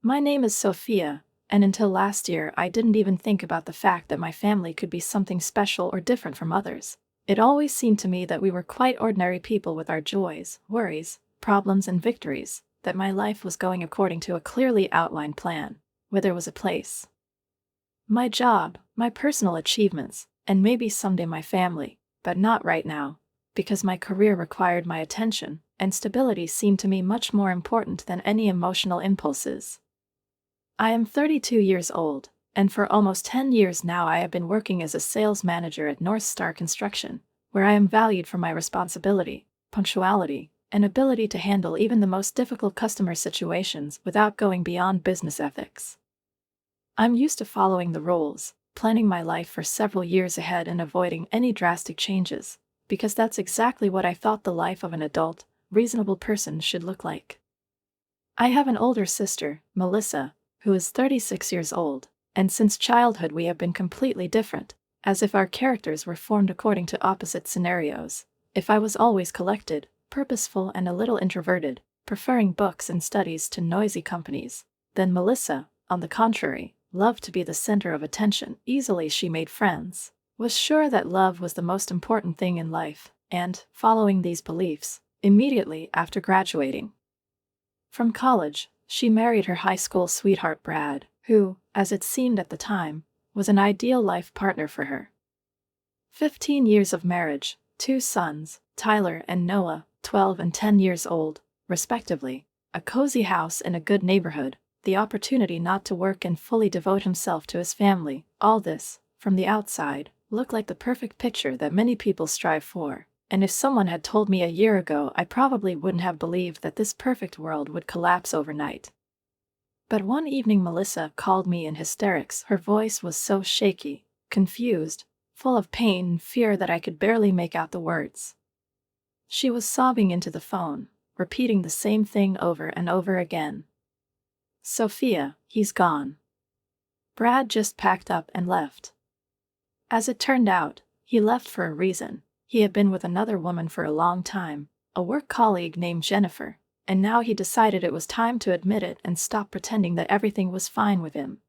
My name is Sophia, and until last year I didn't even think about the fact that my family could be something special or different from others. It always seemed to me that we were quite ordinary people with our joys, worries, problems, and victories, that my life was going according to a clearly outlined plan, where there was a place. My job, my personal achievements, and maybe someday my family, but not right now, because my career required my attention, and stability seemed to me much more important than any emotional impulses. I am 32 years old, and for almost 10 years now I have been working as a sales manager at North Star Construction, where I am valued for my responsibility, punctuality, and ability to handle even the most difficult customer situations without going beyond business ethics. I'm used to following the rules, planning my life for several years ahead and avoiding any drastic changes, because that's exactly what I thought the life of an adult, reasonable person should look like. I have an older sister, Melissa, who is 36 years old, and since childhood we have been completely different, as if our characters were formed according to opposite scenarios. If I was always collected, purposeful, and a little introverted, preferring books and studies to noisy companies, then Melissa, on the contrary, loved to be the center of attention. Easily she made friends, was sure that love was the most important thing in life, and, following these beliefs, immediately after graduating from college, she married her high school sweetheart Brad, who, as it seemed at the time, was an ideal life partner for her. 15 years of marriage, 2 sons, Tyler and Noah, 12 and 10 years old, respectively, a cozy house in a good neighborhood, the opportunity not to work and fully devote himself to his family. All this, from the outside, looked like the perfect picture that many people strive for. And if someone had told me a year ago, I probably wouldn't have believed that this perfect world would collapse overnight. But one evening Melissa called me in hysterics. Her voice was so shaky, confused, full of pain and fear that I could barely make out the words. She was sobbing into the phone, repeating the same thing over and over again. "Sophia, he's gone. Brad just packed up and left." As it turned out, he left for a reason. He had been with another woman for a long time, a work colleague named Jennifer, and now he decided it was time to admit it and stop pretending that everything was fine with him.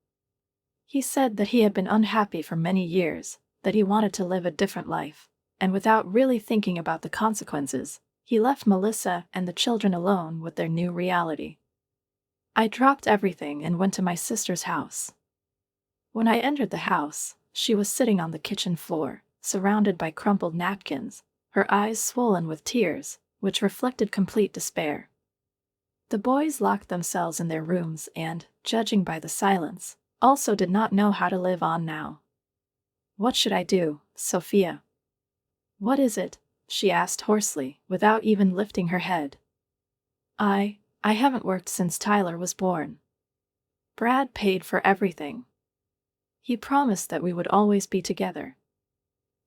He said that he had been unhappy for many years, that he wanted to live a different life, and without really thinking about the consequences, he left Melissa and the children alone with their new reality. I dropped everything and went to my sister's house. When I entered the house, she was sitting on the kitchen floor, surrounded by crumpled napkins, her eyes swollen with tears, which reflected complete despair. The boys locked themselves in their rooms and, judging by the silence, also did not know how to live on now. "What should I do, Sophia?" "What is it?" she asked hoarsely, without even lifting her head. I haven't worked since Tyler was born. Brad paid for everything. He promised that we would always be together.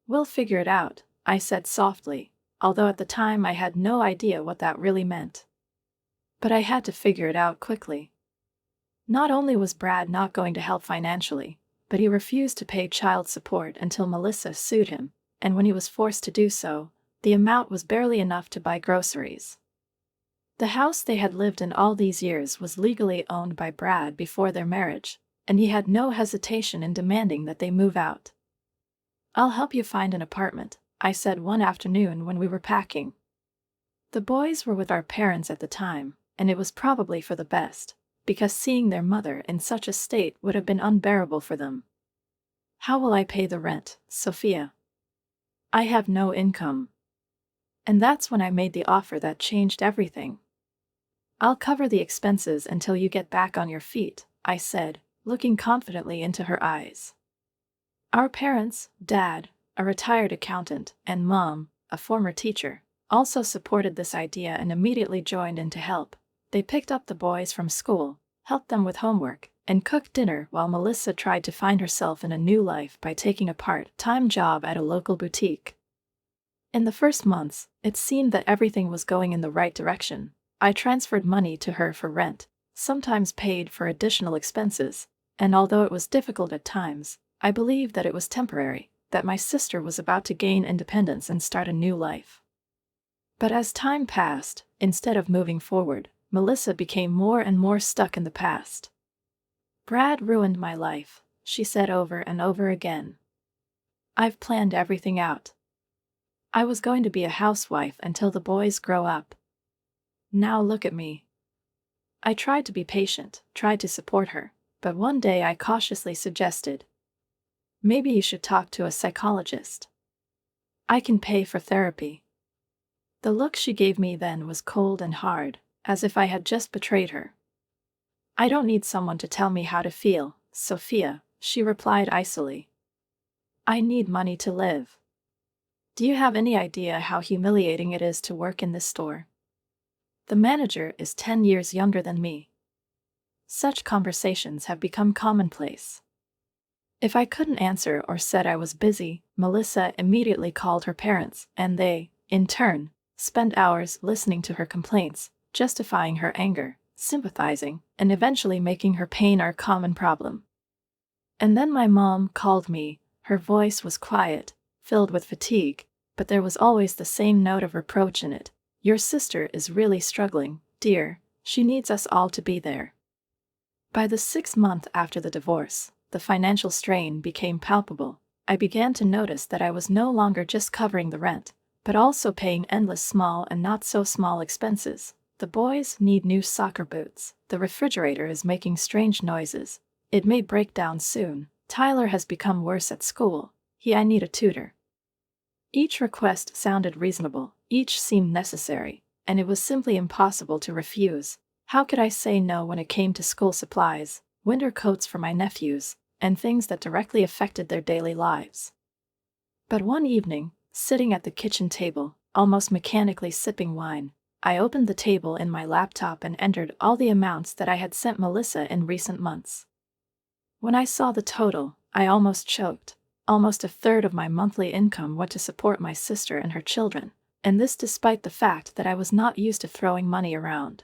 "We'll figure it out," I said softly, although at the time I had no idea what that really meant. But I had to figure it out quickly. Not only was Brad not going to help financially, but he refused to pay child support until Melissa sued him, and when he was forced to do so, the amount was barely enough to buy groceries. The house they had lived in all these years was legally owned by Brad before their marriage, and he had no hesitation in demanding that they move out. "I'll help you find an apartment," I said one afternoon when we were packing. The boys were with our parents at the time, and it was probably for the best, because seeing their mother in such a state would have been unbearable for them. "How will I pay the rent, Sophia? I have no income." And that's when I made the offer that changed everything. "I'll cover the expenses until you get back on your feet," I said, looking confidently into her eyes. Our parents, Dad, a retired accountant, and Mom, a former teacher, also supported this idea and immediately joined in to help. They picked up the boys from school, helped them with homework, and cooked dinner while Melissa tried to find herself in a new life by taking a part-time job at a local boutique. In the first months, it seemed that everything was going in the right direction. I transferred money to her for rent, sometimes paid for additional expenses, and although it was difficult at times, I believed that it was temporary, that my sister was about to gain independence and start a new life. But as time passed, instead of moving forward, Melissa became more and more stuck in the past. Brad ruined my life, she said over and over again. I've planned everything out. I was going to be a housewife until the boys grow up. Now look at me. I tried to be patient, tried to support her, but one day I cautiously suggested, maybe you should talk to a psychologist. I can pay for therapy. The look she gave me then was cold and hard, as if I had just betrayed her. I don't need someone to tell me how to feel, Sophia, she replied icily. I need money to live. Do you have any idea how humiliating it is to work in this store? The manager is 10 years younger than me. Such conversations have become commonplace. If I couldn't answer or said I was busy, Melissa immediately called her parents, and they, in turn, spent hours listening to her complaints, justifying her anger, sympathizing, and eventually making her pain our common problem. And then my mom called me. Her voice was quiet, filled with fatigue, but there was always the same note of reproach in it. Your sister is really struggling, dear. She needs us all to be there. By the 6th month after the divorce, the financial strain became palpable. I began to notice that I was no longer just covering the rent, but also paying endless small and not so small expenses. The boys need new soccer boots. The refrigerator is making strange noises. It may break down soon. Tyler has become worse at school. I need a tutor. Each request sounded reasonable, each seemed necessary, and it was simply impossible to refuse. How could I say no when it came to school supplies, winter coats for my nephews, and things that directly affected their daily lives? But one evening, sitting at the kitchen table, almost mechanically sipping wine, I opened the table in my laptop and entered all the amounts that I had sent Melissa in recent months. When I saw the total, I almost choked. Almost a third of my monthly income went to support my sister and her children, and this despite the fact that I was not used to throwing money around.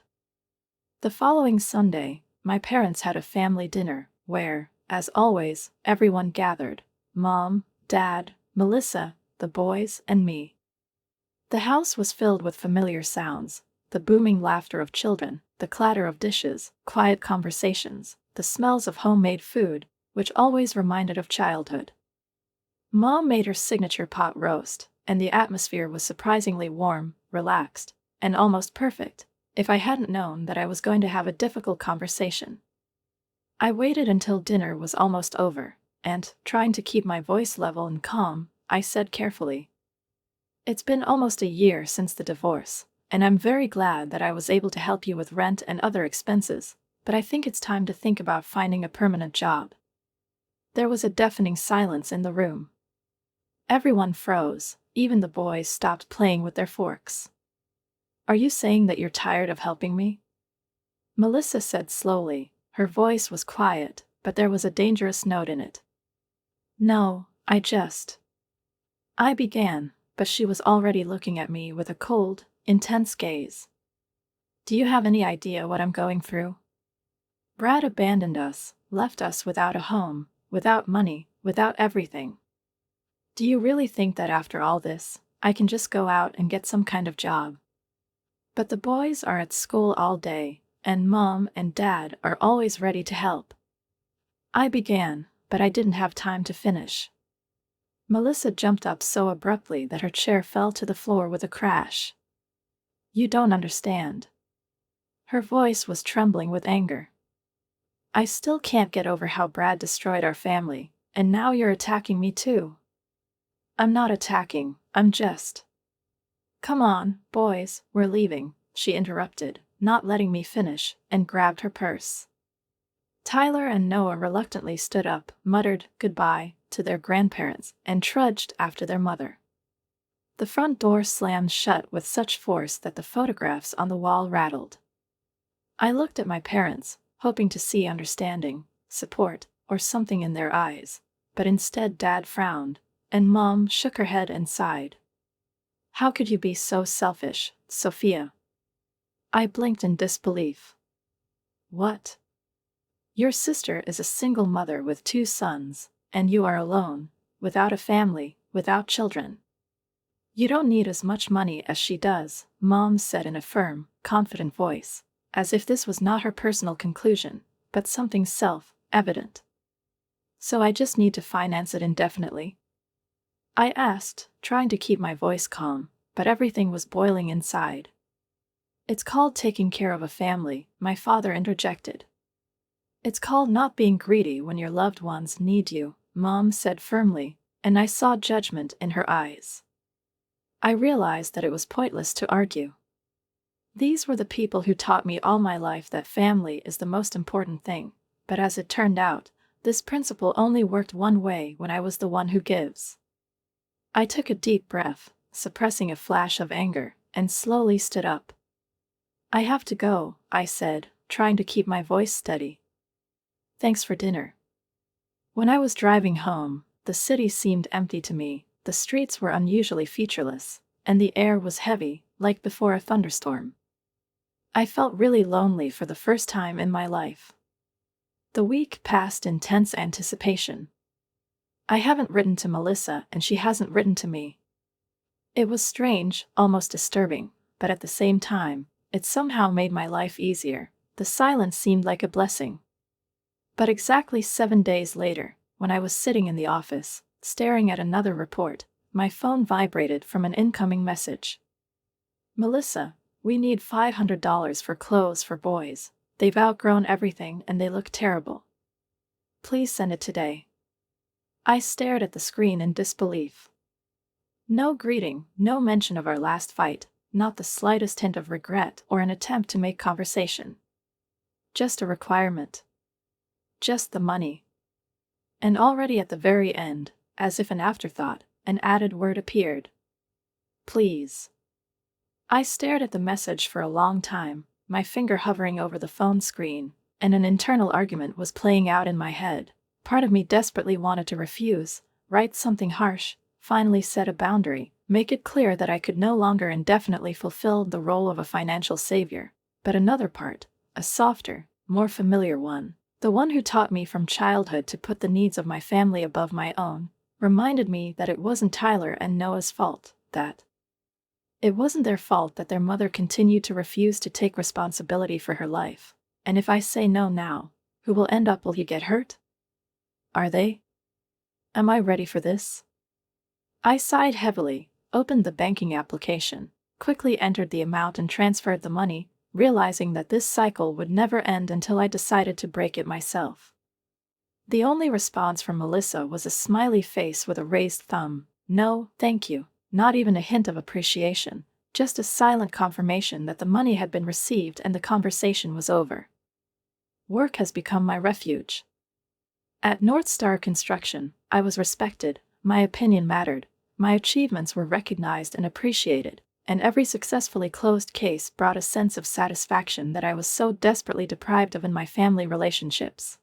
The following Sunday, my parents had a family dinner, where, as always, everyone gathered: Mom, Dad, Melissa, the boys, and me. The house was filled with familiar sounds: the booming laughter of children, the clatter of dishes, quiet conversations, the smells of homemade food, which always reminded of childhood. Mom made her signature pot roast, and the atmosphere was surprisingly warm, relaxed, and almost perfect, if I hadn't known that I was going to have a difficult conversation. I waited until dinner was almost over, and, trying to keep my voice level and calm, I said carefully, "It's been almost a year since the divorce, and I'm very glad that I was able to help you with rent and other expenses, but I think it's time to think about finding a permanent job." There was a deafening silence in the room. Everyone froze, even the boys stopped playing with their forks. "Are you saying that you're tired of helping me?" Melissa said slowly. Her voice was quiet, but there was a dangerous note in it. "No, I began, but she was already looking at me with a cold, intense gaze. "Do you have any idea what I'm going through? Brad abandoned us, left us without a home, without money, without everything. Do you really think that after all this, I can just go out and get some kind of job? But the boys are at school all day, and Mom and Dad are always ready to help." I began, but I didn't have time to finish. Melissa jumped up so abruptly that her chair fell to the floor with a crash. "You don't understand." Her voice was trembling with anger. "I still can't get over how Brad destroyed our family, and now you're attacking me too." "I'm not attacking, I'm just—" "Come on, boys, we're leaving," she interrupted, not letting me finish, and grabbed her purse. Tyler and Noah reluctantly stood up, muttered goodbye to their grandparents, and trudged after their mother. The front door slammed shut with such force that the photographs on the wall rattled. I looked at my parents, hoping to see understanding, support, or something in their eyes, but instead Dad frowned, and Mom shook her head and sighed. "How could you be so selfish, Sophia?" I blinked in disbelief. "What? Your sister is a single mother with 2 sons, and you are alone, without a family, without children. You don't need as much money as she does," Mom said in a firm, confident voice, as if this was not her personal conclusion, but something self-evident evident. So I just need to finance it indefinitely? I asked, trying to keep my voice calm, but everything was boiling inside. It's called taking care of a family, my father interjected. It's called not being greedy when your loved ones need you, Mom said firmly, and I saw judgment in her eyes. I realized that it was pointless to argue. These were the people who taught me all my life that family is the most important thing, but as it turned out, this principle only worked one way when I was the one who gives. I took a deep breath, suppressing a flash of anger, and slowly stood up. I have to go, I said, trying to keep my voice steady. Thanks for dinner. When I was driving home, the city seemed empty to me, the streets were unusually featureless, and the air was heavy, like before a thunderstorm. I felt really lonely for the first time in my life. The week passed in tense anticipation. I haven't written to Melissa and she hasn't written to me. It was strange, almost disturbing, but at the same time, it somehow made my life easier. The silence seemed like a blessing. But exactly 7 days later, when I was sitting in the office, staring at another report, my phone vibrated from an incoming message. Melissa, we need $500 for clothes for boys. They've outgrown everything and they look terrible. Please send it today. I stared at the screen in disbelief. No greeting, no mention of our last fight, not the slightest hint of regret or an attempt to make conversation. Just a requirement. Just the money. And already at the very end, as if an afterthought, an added word appeared. Please. I stared at the message for a long time, my finger hovering over the phone screen, and an internal argument was playing out in my head. Part of me desperately wanted to refuse, write something harsh, finally set a boundary, make it clear that I could no longer indefinitely fulfill the role of a financial savior. But another part, a softer, more familiar one, the one who taught me from childhood to put the needs of my family above my own, reminded me that it wasn't Tyler and Noah's fault, that it wasn't their fault that their mother continued to refuse to take responsibility for her life. And if I say no now, who will end up? Will he get hurt? Are they? Am I ready for this? I sighed heavily, opened the banking application, quickly entered the amount and transferred the money, realizing that this cycle would never end until I decided to break it myself. The only response from Melissa was a smiley face with a raised thumb. No, thank you. Not even a hint of appreciation, just a silent confirmation that the money had been received and the conversation was over. Work has become my refuge. At North Star Construction, I was respected, my opinion mattered, my achievements were recognized and appreciated, and every successfully closed case brought a sense of satisfaction that I was so desperately deprived of in my family relationships.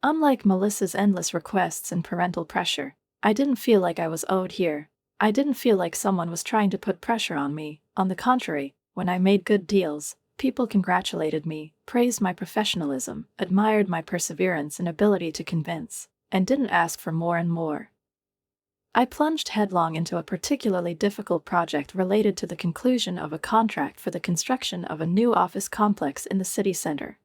Unlike Melissa's endless requests and parental pressure, I didn't feel like I was owed here. I didn't feel like someone was trying to put pressure on me. On the contrary, when I made good deals, people congratulated me, praised my professionalism, admired my perseverance and ability to convince, and didn't ask for more and more. I plunged headlong into a particularly difficult project related to the conclusion of a contract for the construction of a new office complex in the city center.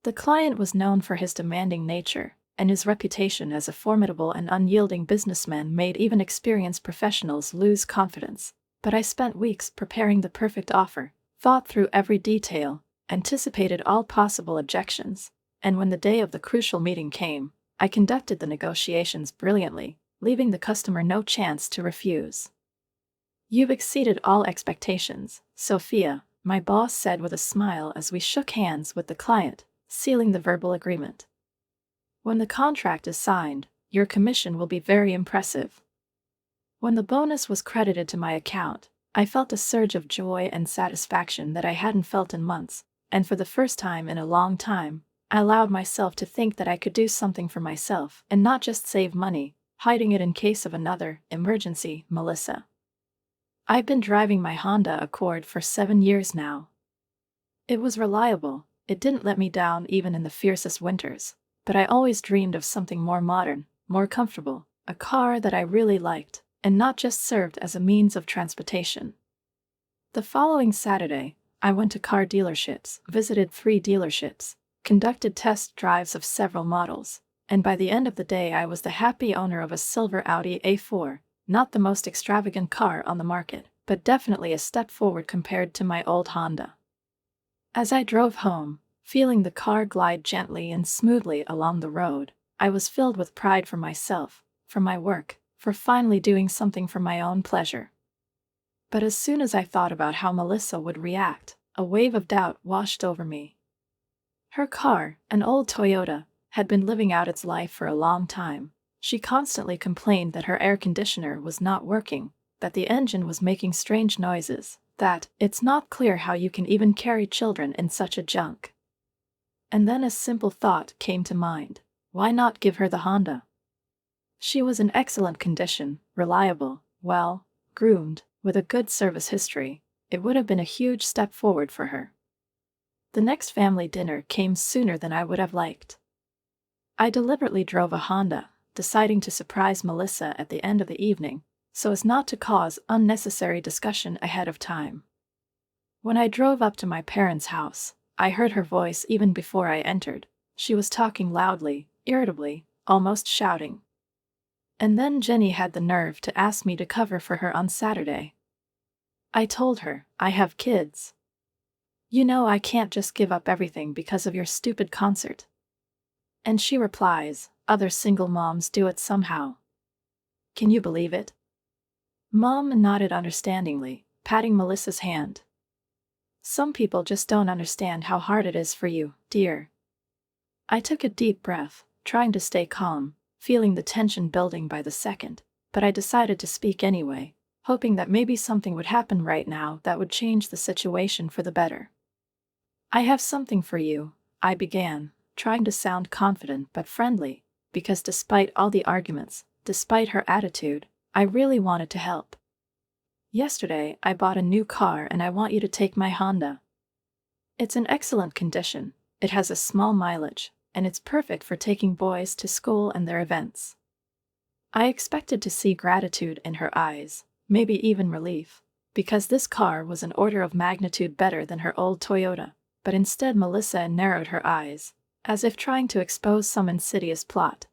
The client was known for his demanding nature, and his reputation as a formidable and unyielding businessman made even experienced professionals lose confidence. But I spent weeks preparing the perfect offer, thought through every detail, anticipated all possible objections, and when the day of the crucial meeting came, I conducted the negotiations brilliantly, leaving the customer no chance to refuse. You've exceeded all expectations, Sophia, my boss said with a smile as we shook hands with the client, sealing the verbal agreement. When the contract is signed, your commission will be very impressive. When the bonus was credited to my account, I felt a surge of joy and satisfaction that I hadn't felt in months, and for the first time in a long time, I allowed myself to think that I could do something for myself and not just save money, hiding it in case of another emergency. Melissa. I've been driving my Honda Accord for 7 years now. It was reliable, it didn't let me down even in the fiercest winters. But I always dreamed of something more modern, more comfortable, a car that I really liked, and not just served as a means of transportation. The following Saturday, I went to car dealerships, visited 3 dealerships, conducted test drives of several models, and by the end of the day I was the happy owner of a silver Audi A4, not the most extravagant car on the market, but definitely a step forward compared to my old Honda. As I drove home, feeling the car glide gently and smoothly along the road, I was filled with pride for myself, for my work, for finally doing something for my own pleasure. But as soon as I thought about how Melissa would react, a wave of doubt washed over me. Her car, an old Toyota, had been living out its life for a long time. She constantly complained that her air conditioner was not working, that the engine was making strange noises, that it's not clear how you can even carry children in such a junk. And then a simple thought came to mind. Why not give her the Honda? She was in excellent condition, reliable, well groomed, with a good service history. It would have been a huge step forward for her. The next family dinner came sooner than I would have liked. I deliberately drove a Honda, deciding to surprise Melissa at the end of the evening, so as not to cause unnecessary discussion ahead of time. When I drove up to my parents' house, I heard her voice even before I entered. She was talking loudly, irritably, almost shouting. And then Jenny had the nerve to ask me to cover for her on Saturday. I told her, I have kids. You know I can't just give up everything because of your stupid concert. And she replies, other single moms do it somehow. Can you believe it? Mom nodded understandingly, patting Melissa's hand. Some people just don't understand how hard it is for you, dear. I took a deep breath, trying to stay calm, feeling the tension building by the second, but I decided to speak anyway, hoping that maybe something would happen right now that would change the situation for the better. I have something for you, I began, trying to sound confident but friendly, because despite all the arguments, despite her attitude, I really wanted to help. Yesterday, I bought a new car and I want you to take my Honda. It's in excellent condition, it has a small mileage, and it's perfect for taking boys to school and their events. I expected to see gratitude in her eyes, maybe even relief, because this car was an order of magnitude better than her old Toyota, but instead Melissa narrowed her eyes, as if trying to expose some insidious plot.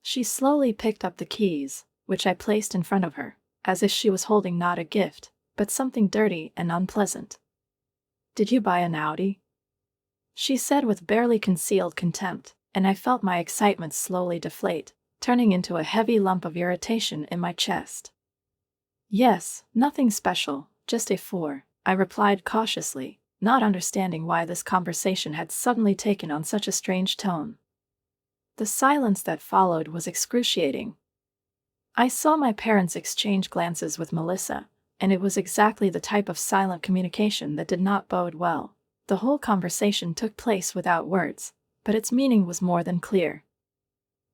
She slowly picked up the keys, which I placed in front of her, as if she was holding not a gift, but something dirty and unpleasant. Did you buy an Audi? She said with barely concealed contempt, and I felt my excitement slowly deflate, turning into a heavy lump of irritation in my chest. Yes, nothing special, just a 4, I replied cautiously, not understanding why this conversation had suddenly taken on such a strange tone. The silence that followed was excruciating. I saw my parents exchange glances with Melissa, and it was exactly the type of silent communication that did not bode well. The whole conversation took place without words, but its meaning was more than clear.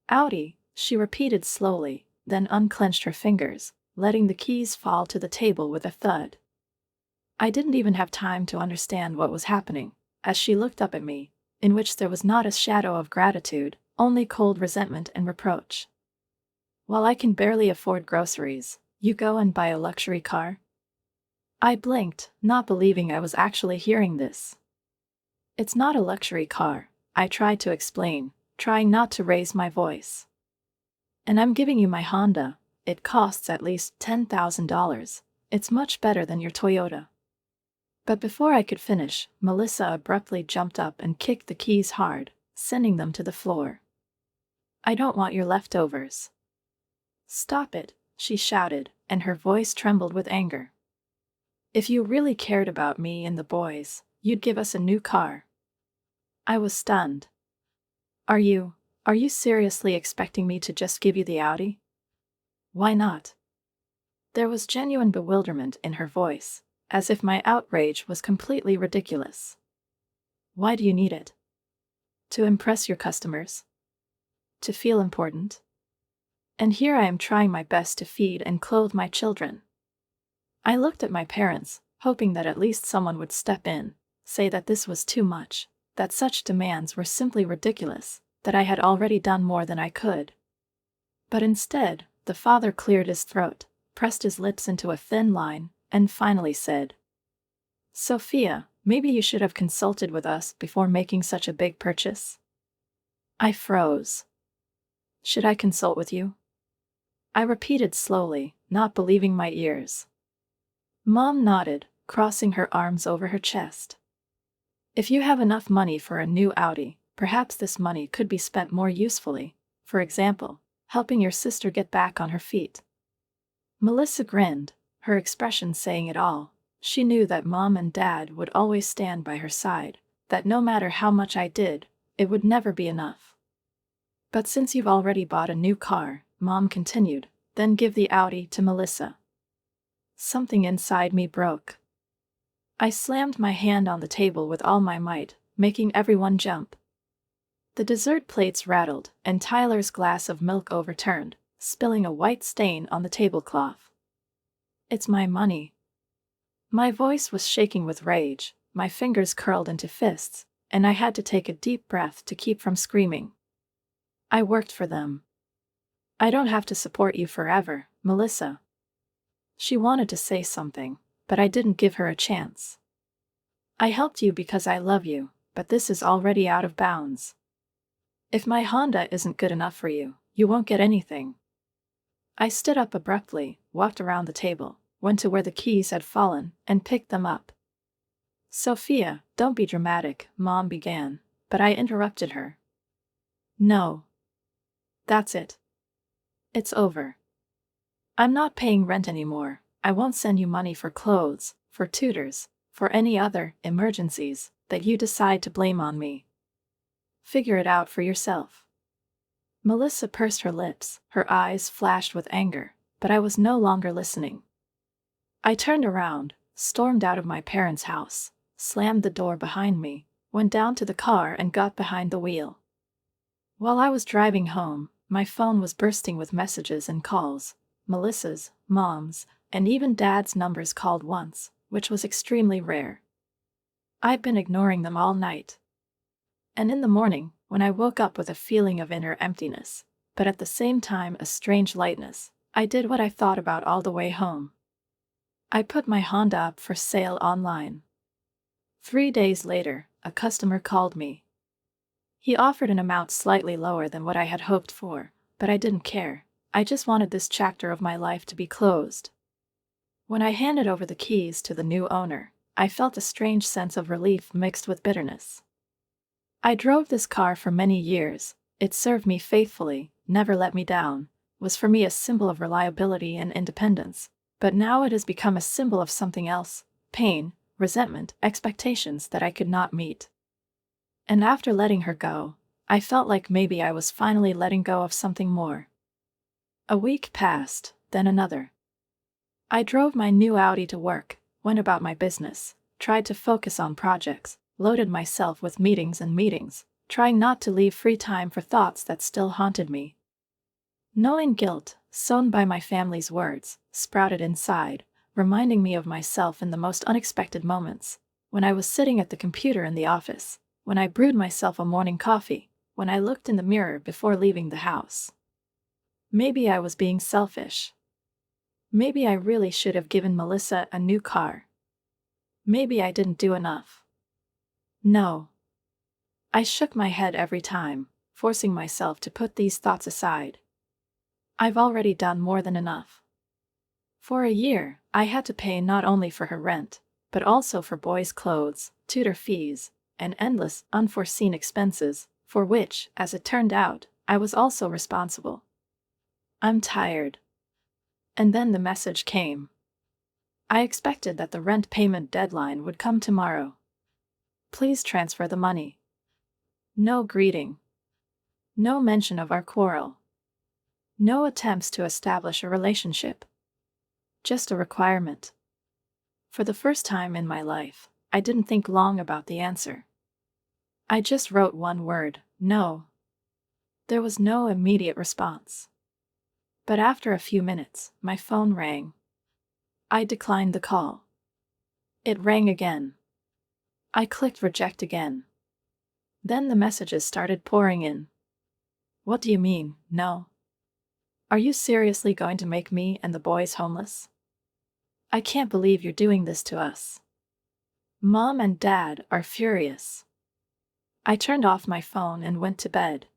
Audi, she repeated slowly, then unclenched her fingers, letting the keys fall to the table with a thud. I didn't even have time to understand what was happening, as she looked up at me, in which there was not a shadow of gratitude, only cold resentment and reproach. While I can barely afford groceries, you go and buy a luxury car? I blinked, not believing I was actually hearing this. It's not a luxury car, I tried to explain, trying not to raise my voice. And I'm giving you my Honda. It costs at least $10,000. It's much better than your Toyota. But before I could finish, Melissa abruptly jumped up and kicked the keys hard, sending them to the floor. I don't want your leftovers. Stop it, she shouted, and her voice trembled with anger. If you really cared about me and the boys, you'd give us a new car. I was stunned. Are you seriously expecting me to just give you the Audi? Why not? There was genuine bewilderment in her voice, as if my outrage was completely ridiculous. Why do you need it? To impress your customers? To feel important? And here I am trying my best to feed and clothe my children. I looked at my parents, hoping that at least someone would step in, say that this was too much, that such demands were simply ridiculous, that I had already done more than I could. But instead, the father cleared his throat, pressed his lips into a thin line, and finally said, Sophia, Maybe you should have consulted with us before making such a big purchase. I froze. Should I consult with you? I repeated slowly, not believing my ears. Mom nodded, crossing her arms over her chest. If you have enough money for a new Audi, perhaps this money could be spent more usefully, for example, helping your sister get back on her feet. Melissa grinned, her expression saying it all. She knew that Mom and Dad would always stand by her side, that no matter how much I did, it would never be enough. But since you've already bought a new car, Mom continued, then give the Audi to Melissa. Something inside me broke. I slammed my hand on the table with all my might, making everyone jump. The dessert plates rattled, and Tyler's glass of milk overturned, spilling a white stain on the tablecloth. It's my money. My voice was shaking with rage, my fingers curled into fists, and I had to take a deep breath to keep from screaming. I worked for them. I don't have to support you forever, Melissa. She wanted to say something, but I didn't give her a chance. I helped you because I love you, but this is already out of bounds. If my Honda isn't good enough for you, you won't get anything. I stood up abruptly, walked around the table, went to where the keys had fallen, and picked them up. Sophia, don't be dramatic, Mom began, but I interrupted her. No. That's it. It's over. I'm not paying rent anymore. I won't send you money for clothes, for tutors, for any other emergencies that you decide to blame on me. Figure it out for yourself. Melissa pursed her lips, her eyes flashed with anger, but I was no longer listening. I turned around, stormed out of my parents' house, slammed the door behind me, went down to the car and got behind the wheel. While I was driving home, my phone was bursting with messages and calls. Melissa's, Mom's, and even Dad's numbers called once, which was extremely rare. I'd been ignoring them all night. And in the morning, when I woke up with a feeling of inner emptiness, but at the same time a strange lightness, I did what I thought about all the way home. I put my Honda up for sale online. 3 days later, a customer called me. He offered an amount slightly lower than what I had hoped for, but I didn't care. I just wanted this chapter of my life to be closed. When I handed over the keys to the new owner, I felt a strange sense of relief mixed with bitterness. I drove this car for many years. It served me faithfully, never let me down, was for me a symbol of reliability and independence, but now it has become a symbol of something else, pain, resentment, expectations that I could not meet. And after letting her go, I felt like maybe I was finally letting go of something more. A week passed, then another. I drove my new Audi to work, went about my business, tried to focus on projects, loaded myself with meetings, trying not to leave free time for thoughts that still haunted me. Knowing guilt, sown by my family's words, sprouted inside, reminding me of myself in the most unexpected moments, when I was sitting at the computer in the office, when I brewed myself a morning coffee, when I looked in the mirror before leaving the house. Maybe I was being selfish. Maybe I really should have given Melissa a new car. Maybe I didn't do enough. No. I shook my head every time, forcing myself to put these thoughts aside. I've already done more than enough. For a year, I had to pay not only for her rent, but also for boys' clothes, tutor fees, and endless, unforeseen expenses, for which, as it turned out, I was also responsible. I'm tired. And then the message came. I expected that the rent payment deadline would come tomorrow. Please transfer the money. No greeting. No mention of our quarrel. No attempts to establish a relationship. Just a requirement. For the first time in my life, I didn't think long about the answer. I just wrote one word, no. There was no immediate response. But after a few minutes, my phone rang. I declined the call. It rang again. I clicked reject again. Then the messages started pouring in. What do you mean, no? Are you seriously going to make me and the boys homeless? I can't believe you're doing this to us. Mom and Dad are furious. I turned off my phone and went to bed.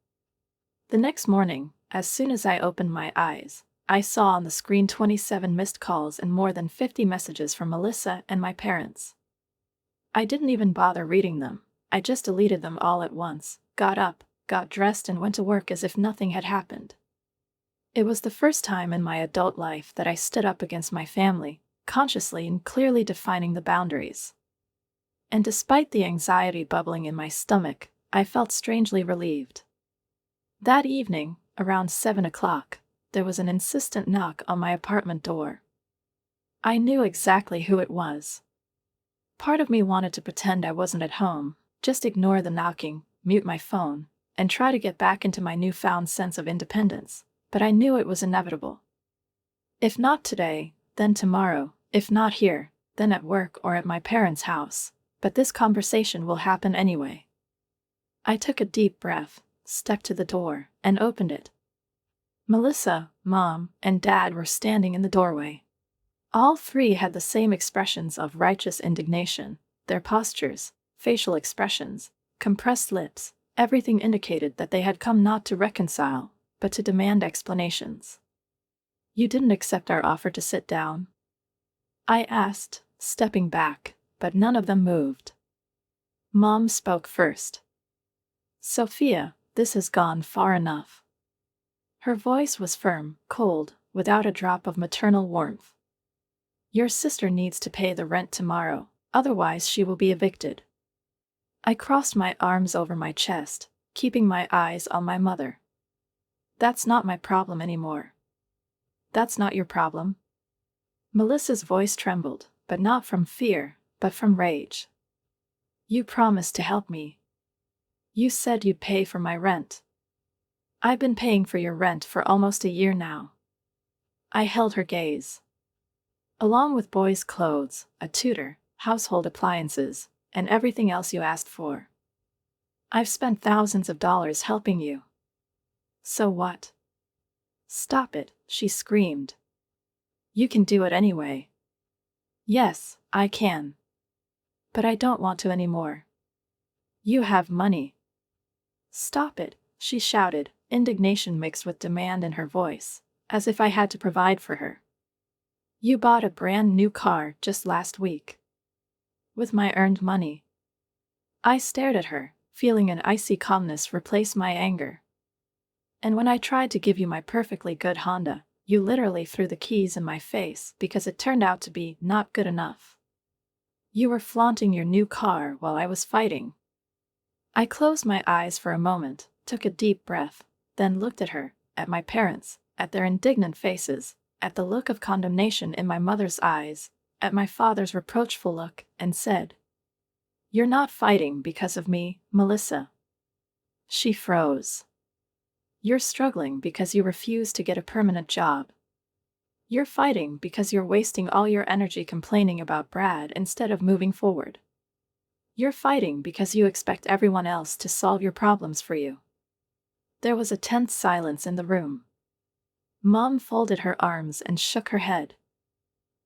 The next morning, as soon as I opened my eyes, I saw on the screen 27 missed calls and more than 50 messages from Melissa and my parents. I didn't even bother reading them. I just deleted them all at once, got up, got dressed and went to work as if nothing had happened. It was the first time in my adult life that I stood up against my family, consciously and clearly defining the boundaries. And despite the anxiety bubbling in my stomach, I felt strangely relieved. That evening, around 7 o'clock, there was an insistent knock on my apartment door. I knew exactly who it was. Part of me wanted to pretend I wasn't at home, just ignore the knocking, mute my phone, and try to get back into my newfound sense of independence, but I knew it was inevitable. If not today, then tomorrow, if not here, then at work or at my parents' house. But this conversation will happen anyway. I took a deep breath, stepped to the door, and opened it. Melissa, Mom, and Dad were standing in the doorway. All three had the same expressions of righteous indignation. Their postures, facial expressions, compressed lips, everything indicated that they had come not to reconcile, but to demand explanations. "You didn't accept our offer to sit down?" I asked, stepping back. But none of them moved. Mom spoke first. "Sophia, this has gone far enough." Her voice was firm, cold, without a drop of maternal warmth. "Your sister needs to pay the rent tomorrow, otherwise she will be evicted." I crossed my arms over my chest, keeping my eyes on my mother. "That's not my problem anymore." "That's not your problem?" Melissa's voice trembled, but not from fear, but from rage. "You promised to help me. You said you'd pay for my rent. I've been paying for your rent for almost a year now." I held her gaze. "Along with boys' clothes, a tutor, household appliances, and everything else you asked for. I've spent thousands of dollars helping you. So what?" "Stop it," she screamed. "You can do it anyway." "Yes, I can. But I don't want to anymore. You have money." "Stop it," she shouted, indignation mixed with demand in her voice, as if I had to provide for her. "You bought a brand new car just last week. With my earned money." I stared at her, feeling an icy calmness replace my anger. "And when I tried to give you my perfectly good Honda, you literally threw the keys in my face because it turned out to be not good enough. You were flaunting your new car while I was fighting." I closed my eyes for a moment, took a deep breath, then looked at her, at my parents, at their indignant faces, at the look of condemnation in my mother's eyes, at my father's reproachful look, and said, "You're not fighting because of me, Melissa." She froze. "You're struggling because you refuse to get a permanent job. You're fighting because you're wasting all your energy complaining about Brad instead of moving forward. You're fighting because you expect everyone else to solve your problems for you." There was a tense silence in the room. Mom folded her arms and shook her head.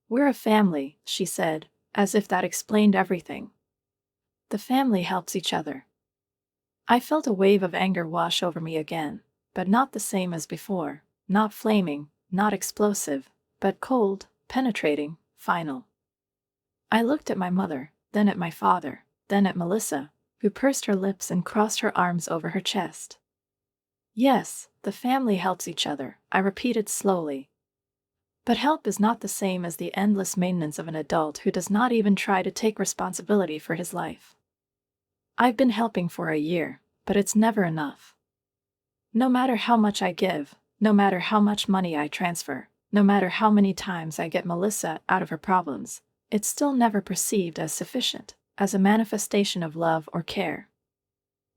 "We're a family," she said, as if that explained everything. "The family helps each other." I felt a wave of anger wash over me again, but not the same as before, not flaming, not explosive, but cold, penetrating, final. I looked at my mother, then at my father, then at Melissa, who pursed her lips and crossed her arms over her chest. "Yes, the family helps each other," I repeated slowly. "But help is not the same as the endless maintenance of an adult who does not even try to take responsibility for his life. I've been helping for a year, but it's never enough. No matter how much I give, no matter how much money I transfer, no matter how many times I get Melissa out of her problems, it's still never perceived as sufficient, as a manifestation of love or care.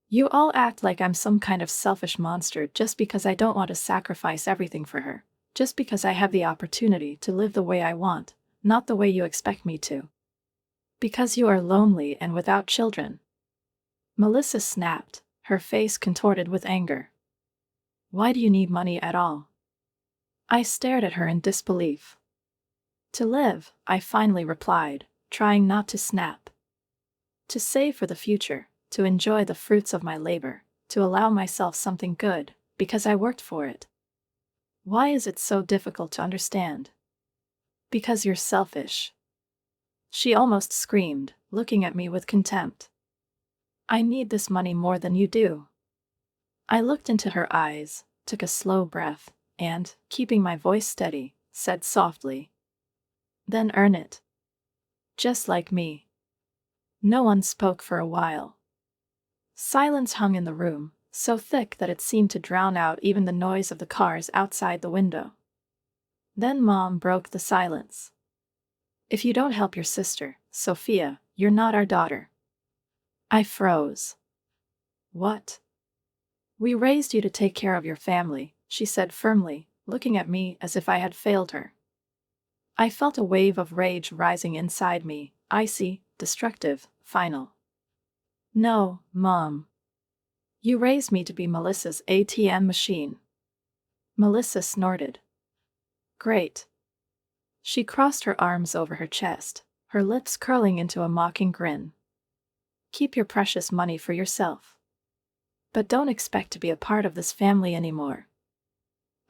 You all act like I'm some kind of selfish monster just because I don't want to sacrifice everything for her, just because I have the opportunity to live the way I want, not the way you expect me to. Because you are lonely and without children." Melissa snapped, her face contorted with anger. "Why do you need money at all?" I stared at her in disbelief. "To live," I finally replied, trying not to snap. To save for the future, to enjoy the fruits of my labor, to allow myself something good, because I worked for it. Why is it so difficult to understand? Because you're selfish. She almost screamed, looking at me with contempt. I need this money more than you do. I looked into her eyes, took a slow breath, and, keeping my voice steady, said softly, "Then earn it. Just like me." No one spoke for a while. Silence hung in the room, so thick that it seemed to drown out even the noise of the cars outside the window. Then Mom broke the silence. "If you don't help your sister, Sophia, you're not our daughter." I froze. "What?" "We raised you to take care of your family," she said firmly, looking at me as if I had failed her. I felt a wave of rage rising inside me, icy, destructive, final. "No, Mom. You raised me to be Melissa's ATM machine." Melissa snorted. "Great." She crossed her arms over her chest, her lips curling into a mocking grin. "Keep your precious money for yourself. But don't expect to be a part of this family anymore."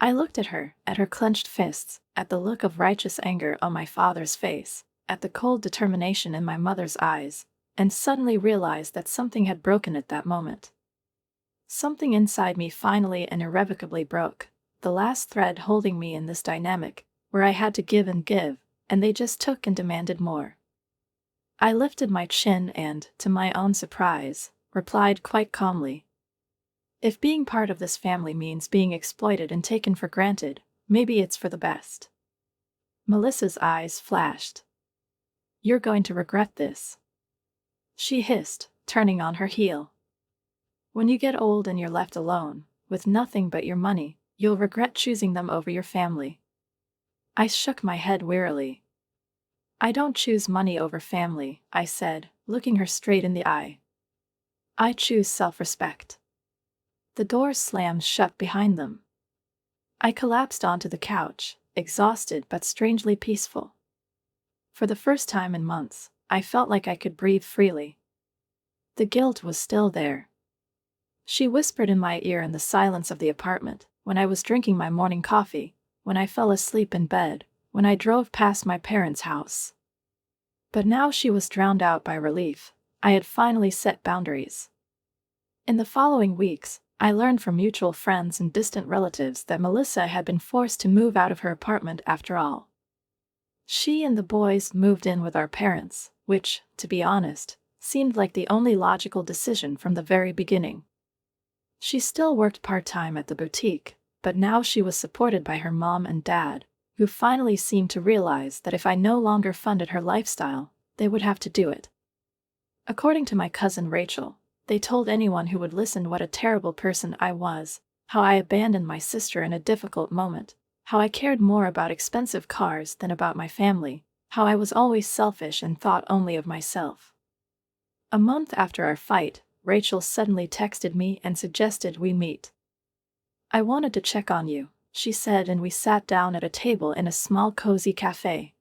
I looked at her clenched fists, at the look of righteous anger on my father's face, at the cold determination in my mother's eyes, and suddenly realized that something had broken at that moment. Something inside me finally and irrevocably broke, the last thread holding me in this dynamic, where I had to give, and they just took and demanded more. I lifted my chin and, to my own surprise, replied quite calmly, "If being part of this family means being exploited and taken for granted, maybe it's for the best." Melissa's eyes flashed. "You're going to regret this," she hissed, turning on her heel. "When you get old and you're left alone, with nothing but your money, you'll regret choosing them over your family." I shook my head wearily. "I don't choose money over family," I said, looking her straight in the eye. "I choose self-respect." The door slammed shut behind them. I collapsed onto the couch, exhausted but strangely peaceful. For the first time in months, I felt like I could breathe freely. The guilt was still there. She whispered in my ear in the silence of the apartment, when I was drinking my morning coffee, when I fell asleep in bed, when I drove past my parents' house. But now she was drowned out by relief. I had finally set boundaries. In the following weeks, I learned from mutual friends and distant relatives that Melissa had been forced to move out of her apartment after all. She and the boys moved in with our parents, which, to be honest, seemed like the only logical decision from the very beginning. She still worked part-time at the boutique, but now she was supported by her mom and dad, who finally seemed to realize that if I no longer funded her lifestyle, they would have to do it. According to my cousin Rachel, they told anyone who would listen what a terrible person I was, how I abandoned my sister in a difficult moment, how I cared more about expensive cars than about my family, how I was always selfish and thought only of myself. A month after our fight, Rachel suddenly texted me and suggested we meet. "I wanted to check on you," she said, and we sat down at a table in a small cozy cafe.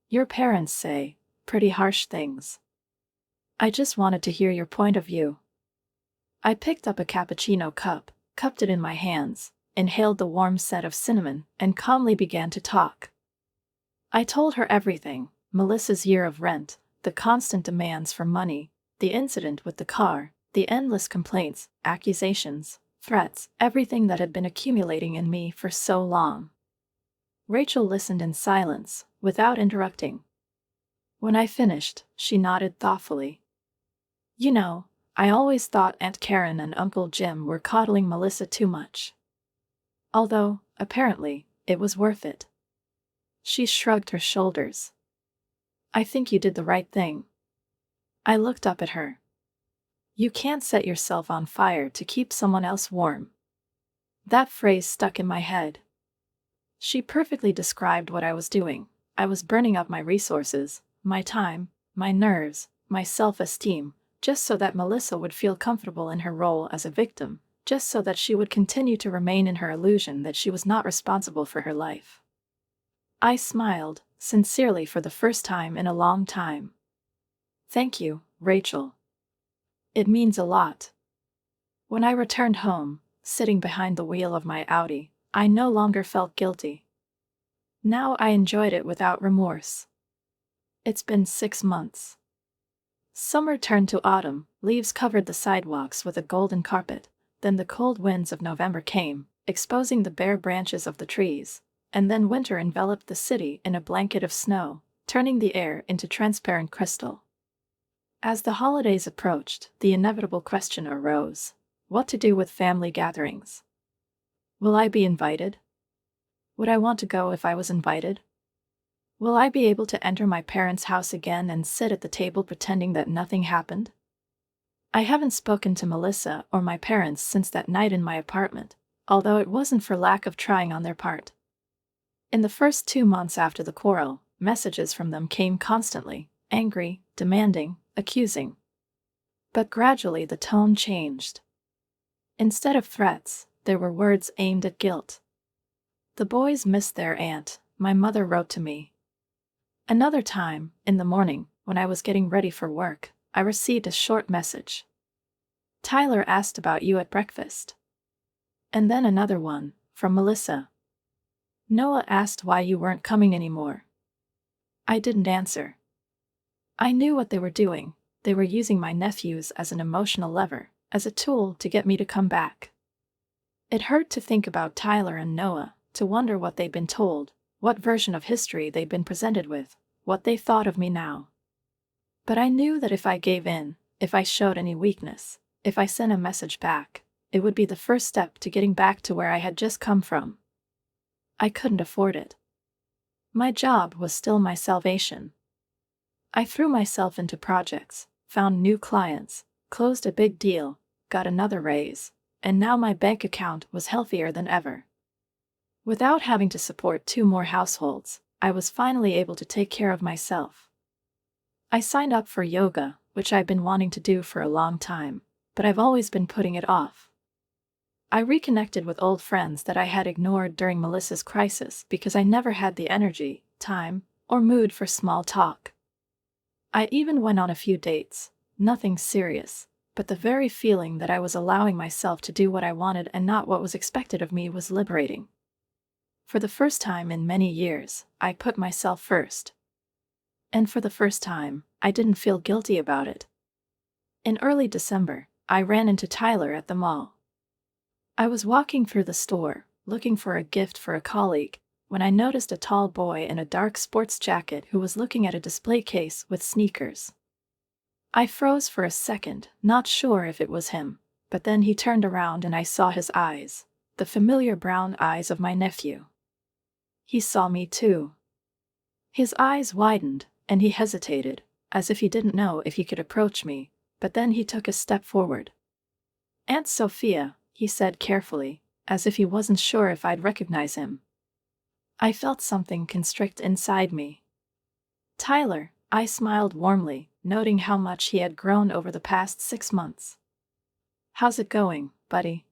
"Your parents say pretty harsh things. I just wanted to hear your point of view." I picked up a cappuccino cup, cupped it in my hands, inhaled the warm scent of cinnamon, and calmly began to talk. I told her everything: Melissa's year of rent, the constant demands for money, the incident with the car, the endless complaints, accusations, threats, everything that had been accumulating in me for so long. Rachel listened in silence, without interrupting. When I finished, she nodded thoughtfully. "You know, I always thought Aunt Karen and Uncle Jim were coddling Melissa too much. Although, apparently, it was worth it." She shrugged her shoulders. "I think you did the right thing." I looked up at her. "You can't set yourself on fire to keep someone else warm." That phrase stuck in my head. She perfectly described what I was doing. I was burning up my resources, my time, my nerves, my self-esteem, just so that Melissa would feel comfortable in her role as a victim, just so that she would continue to remain in her illusion that she was not responsible for her life. I smiled, sincerely for the first time in a long time. "Thank you," Rachel. It means a lot. When I returned home, sitting behind the wheel of my Audi, I no longer felt guilty. Now I enjoyed it without remorse. It's been 6 months. Summer turned to autumn, leaves covered the sidewalks with a golden carpet. Then the cold winds of November came, exposing the bare branches of the trees, and then winter enveloped the city in a blanket of snow, turning the air into transparent crystal. As the holidays approached, the inevitable question arose: what to do with family gatherings? Will I be invited? Would I want to go if I was invited? Will I be able to enter my parents' house again and sit at the table pretending that nothing happened? I haven't spoken to Melissa or my parents since that night in my apartment, although it wasn't for lack of trying on their part. In the first 2 months after the quarrel, messages from them came constantly, angry, demanding, accusing. But gradually the tone changed. Instead of threats, there were words aimed at guilt. The boys missed their aunt, my mother wrote to me. Another time, in the morning, when I was getting ready for work, I received a short message. Tyler asked about you at breakfast. And then another one, from Melissa. Noah asked why you weren't coming anymore. I didn't answer. I knew what they were doing. They were using my nephews as an emotional lever, as a tool to get me to come back. It hurt to think about Tyler and Noah, to wonder what they'd been told, what version of history they'd been presented with, what they thought of me now. But I knew that if I gave in, if I showed any weakness, if I sent a message back, it would be the first step to getting back to where I had just come from. I couldn't afford it. My job was still my salvation. I threw myself into projects, found new clients, closed a big deal, got another raise, and now my bank account was healthier than ever. Without having to support 2 more households, I was finally able to take care of myself. I signed up for yoga, which I've been wanting to do for a long time, but I've always been putting it off. I reconnected with old friends that I had ignored during Melissa's crisis because I never had the energy, time, or mood for small talk. I even went on a few dates, nothing serious, but the very feeling that I was allowing myself to do what I wanted and not what was expected of me was liberating. For the first time in many years, I put myself first. And for the first time, I didn't feel guilty about it. In early December, I ran into Tyler at the mall. I was walking through the store, looking for a gift for a colleague, when I noticed a tall boy in a dark sports jacket who was looking at a display case with sneakers. I froze for a second, not sure if it was him, but then he turned around and I saw his eyes, the familiar brown eyes of my nephew. He saw me too. His eyes widened, and he hesitated, as if he didn't know if he could approach me, but then he took a step forward. "Aunt Sophia," he said carefully, as if he wasn't sure if I'd recognize him. I felt something constrict inside me. "Tyler," I smiled warmly, noting how much he had grown over the past 6 months. "How's it going, buddy?"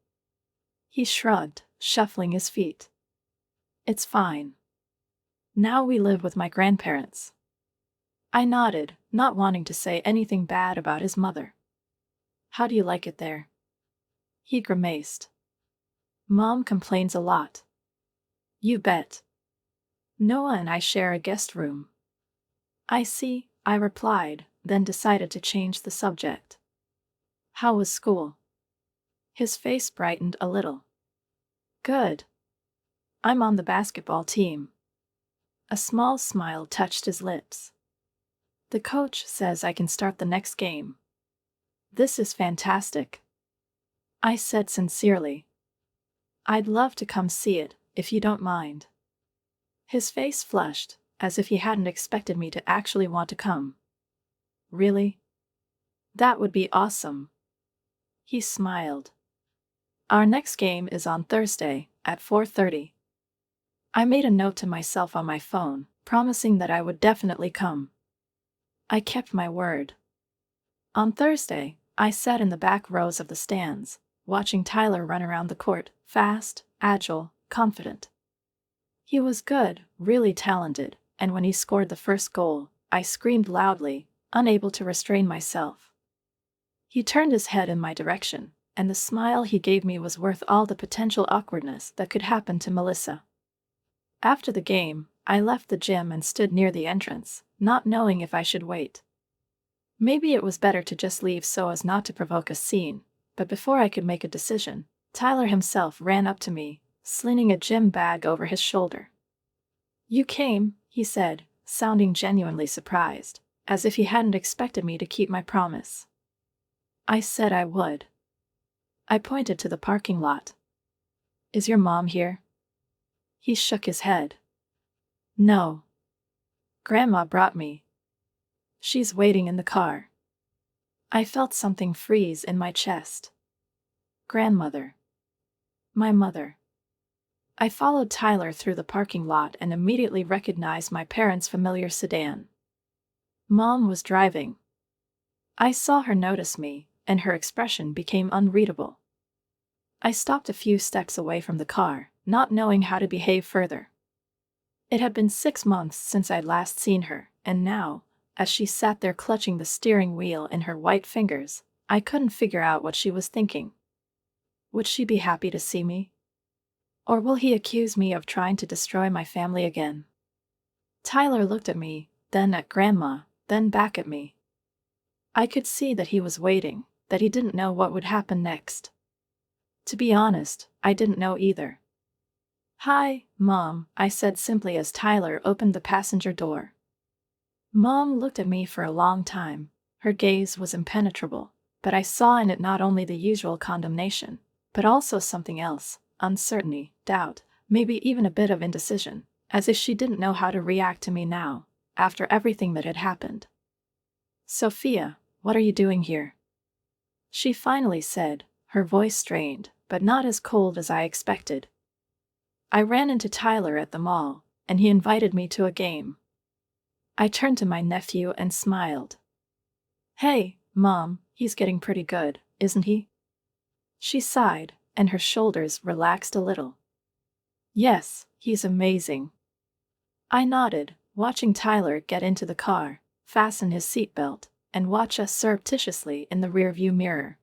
He shrugged, shuffling his feet. "It's fine. Now we live with my grandparents." I nodded, not wanting to say anything bad about his mother. "How do you like it there?" He grimaced. "Mom complains a lot." "You bet. Noah and I share a guest room." "I see," I replied, then decided to change the subject. "How was school?" His face brightened a little. "Good. I'm on the basketball team." A small smile touched his lips. "The coach says I can start the next game." "This is fantastic," I said sincerely. "I'd love to come see it, if you don't mind." His face flushed, as if he hadn't expected me to actually want to come. "Really? That would be awesome." He smiled. "Our next game is on Thursday, at 4:30. I made a note to myself on my phone, promising that I would definitely come. I kept my word. On Thursday, I sat in the back rows of the stands, watching Tyler run around the court, fast, agile, confident. He was good, really talented, and when he scored the first goal, I screamed loudly, unable to restrain myself. He turned his head in my direction, and the smile he gave me was worth all the potential awkwardness that could happen to Melissa. After the game, I left the gym and stood near the entrance, not knowing if I should wait. Maybe it was better to just leave so as not to provoke a scene, but before I could make a decision, Tyler himself ran up to me, slinging a gym bag over his shoulder. "You came," he said, sounding genuinely surprised, as if he hadn't expected me to keep my promise. I said I would. I pointed to the parking lot. "Is your mom here?" He shook his head. "No. Grandma brought me. She's waiting in the car." I felt something freeze in my chest. Grandmother. My mother. I followed Tyler through the parking lot and immediately recognized my parents' familiar sedan. Mom was driving. I saw her notice me, and her expression became unreadable. I stopped a few steps away from the car, not knowing how to behave further. It had been 6 months since I'd last seen her, and now, as she sat there clutching the steering wheel in her white fingers, I couldn't figure out what she was thinking. Would she be happy to see me? Or will he accuse me of trying to destroy my family again? Tyler looked at me, then at Grandma, then back at me. I could see that he was waiting, that he didn't know what would happen next. To be honest, I didn't know either. "Hi, Mom," I said simply as Tyler opened the passenger door. Mom looked at me for a long time. Her gaze was impenetrable, but I saw in it not only the usual condemnation, but also something else, uncertainty, doubt, maybe even a bit of indecision, as if she didn't know how to react to me now, after everything that had happened. "Sophia, what are you doing here?" she finally said, her voice strained, but not as cold as I expected. "I ran into Tyler at the mall, and he invited me to a game." I turned to my nephew and smiled. "Hey, Mom, he's getting pretty good, isn't he?" She sighed, and her shoulders relaxed a little. "Yes, he's amazing." I nodded, watching Tyler get into the car, fasten his seatbelt, and watch us surreptitiously in the rearview mirror.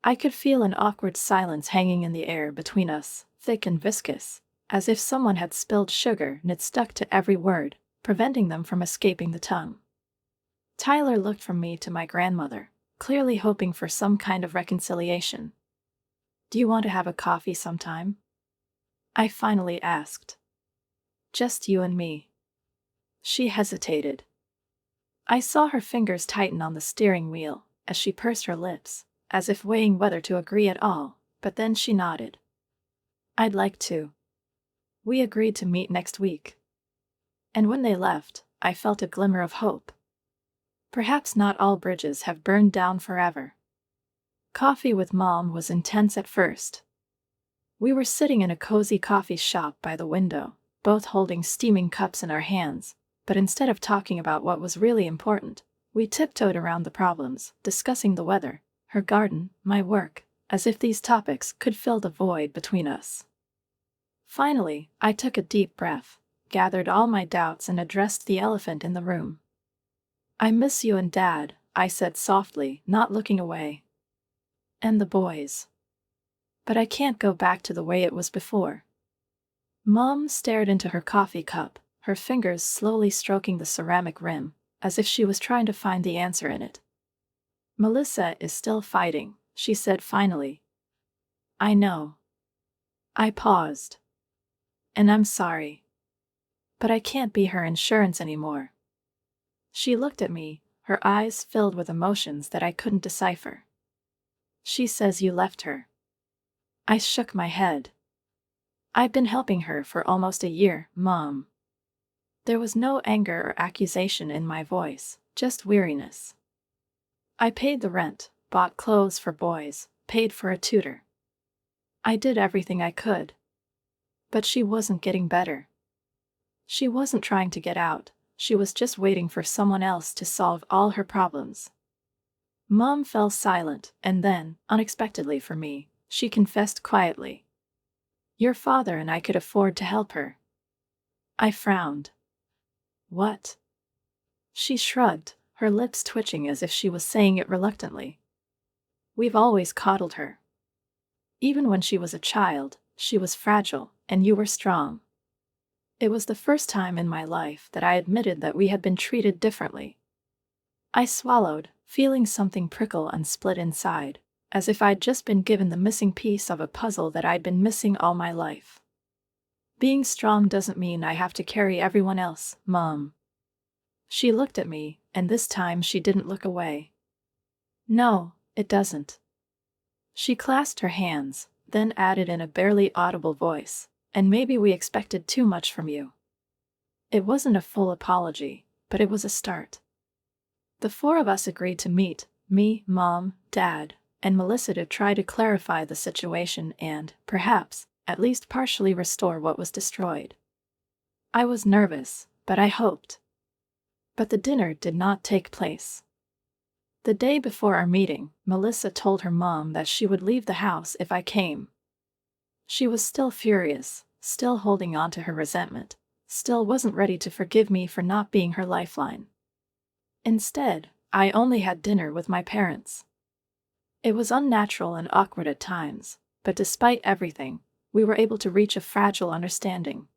I could feel an awkward silence hanging in the air between us, thick and viscous, as if someone had spilled sugar and it stuck to every word, preventing them from escaping the tongue. Tyler looked from me to my grandmother, clearly hoping for some kind of reconciliation. "Do you want to have a coffee sometime?" I finally asked. "Just you and me." She hesitated. I saw her fingers tighten on the steering wheel as she pursed her lips, as if weighing whether to agree at all, but then she nodded. "I'd like to." We agreed to meet next week. And when they left, I felt a glimmer of hope. Perhaps not all bridges have burned down forever. Coffee with Mom was intense at first. We were sitting in a cozy coffee shop by the window, both holding steaming cups in our hands, but instead of talking about what was really important, we tiptoed around the problems, discussing the weather, her garden, my work, as if these topics could fill the void between us. Finally, I took a deep breath, gathered all my doubts and addressed the elephant in the room. "I miss you and Dad," I said softly, not looking away. "And the boys. But I can't go back to the way it was before." Mom stared into her coffee cup, her fingers slowly stroking the ceramic rim, as if she was trying to find the answer in it. "Melissa is still fighting," she said finally. "I know." I paused. "And I'm sorry. But I can't be her insurance anymore." She looked at me, her eyes filled with emotions that I couldn't decipher. "She says you left her." I shook my head. "I've been helping her for almost a year, Mom." There was no anger or accusation in my voice, just weariness. "I paid the rent, bought clothes for boys, paid for a tutor. I did everything I could. But she wasn't getting better. She wasn't trying to get out, she was just waiting for someone else to solve all her problems." Mom fell silent, and then, unexpectedly for me, she confessed quietly. "Your father and I could afford to help her." I frowned. "What?" She shrugged, her lips twitching as if she was saying it reluctantly. We've always coddled her. Even when she was a child, she was fragile, and you were strong. It was the first time in my life that I admitted that we had been treated differently. I swallowed, feeling something prickle and split inside, as if I'd just been given the missing piece of a puzzle that I'd been missing all my life. Being strong doesn't mean I have to carry everyone else, Mom. She looked at me, and this time she didn't look away. No, it doesn't. She clasped her hands, then added in a barely audible voice, and maybe we expected too much from you. It wasn't a full apology, but it was a start. The four of us agreed to meet, me, Mom, Dad, and Melissa, to try to clarify the situation and, perhaps, at least partially restore what was destroyed. I was nervous, but I hoped. But the dinner did not take place. The day before our meeting, Melissa told her mom that she would leave the house if I came. She was still furious, still holding on to her resentment, still wasn't ready to forgive me for not being her lifeline. Instead, I only had dinner with my parents. It was unnatural and awkward at times, but despite everything, we were able to reach a fragile understanding.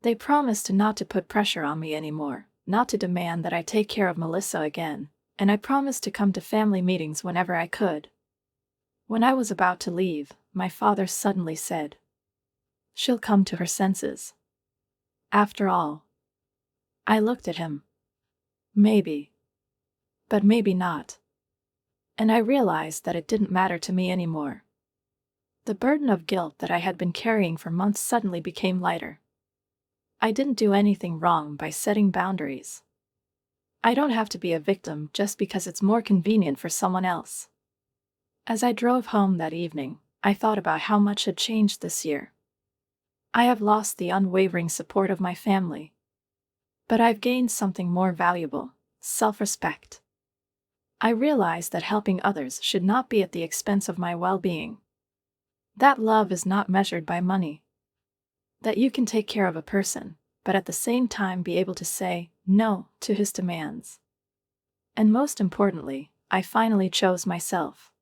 They promised not to put pressure on me anymore, not to demand that I take care of Melissa again, and I promised to come to family meetings whenever I could. When I was about to leave, my father suddenly said, "She'll come to her senses." After all. I looked at him. Maybe. But maybe not. And I realized that it didn't matter to me anymore. The burden of guilt that I had been carrying for months suddenly became lighter. I didn't do anything wrong by setting boundaries. I don't have to be a victim just because it's more convenient for someone else. As I drove home that evening, I thought about how much had changed this year. I have lost the unwavering support of my family. But I've gained something more valuable: self-respect. I realized that helping others should not be at the expense of my well-being. That love is not measured by money. That you can take care of a person, but at the same time be able to say no to his demands. And most importantly, I finally chose myself.